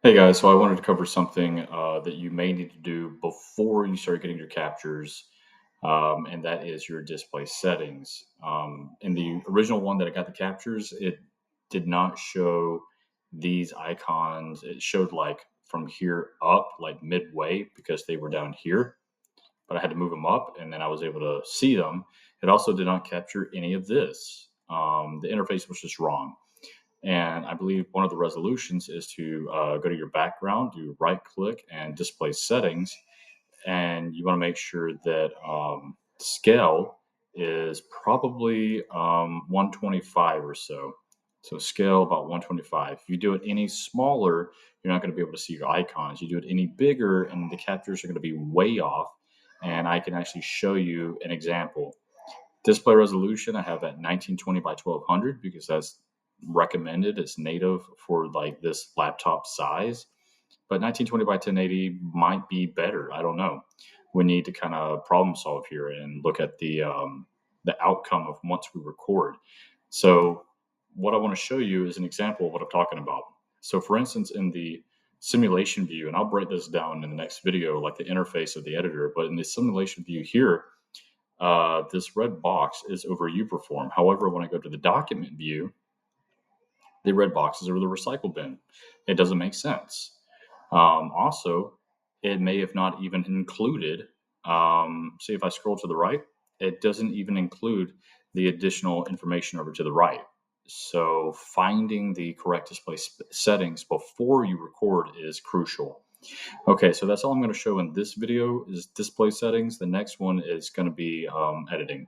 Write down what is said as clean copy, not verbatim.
Hey guys, so I wanted to cover something that you may need to do before you start getting your captures, and that is your display settings. In the original one that I got the captures, it did not show these icons. It showed like from here up, like midway, because they were down here, but I had to move them up, and then I was able to see them. It also did not capture any of this. The interface was just wrong. And I believe one of the resolutions is to go to your background, do right click and display settings. And you want to make sure that scale is probably 125 or so. So scale about 125. If you do it any smaller, you're not going to be able to see your icons. You do it any bigger, and the captures are going to be way off. And I can actually show you an example. Display resolution, I have at 1920 by 1200 because that's recommended. It's native for like this laptop size. But 1920 by 1080 might be better. I don't know. We need to kind of problem solve here and look at the outcome of once we record. So what I want to show you is an example of what I'm talking about. So for instance, in the simulation view, and I'll break this down in the next video, like the interface of the editor, but in the simulation view here, this red box is over Uperform. However, when I go to the document view, the red box is over the recycle bin. It doesn't make sense. Also, it may have not even included, see if I scroll to the right, it doesn't even include the additional information over to the right. So finding the correct display settings before you record is crucial. Okay, so that's all I'm going to show in this video is display settings. The next one is going to be editing.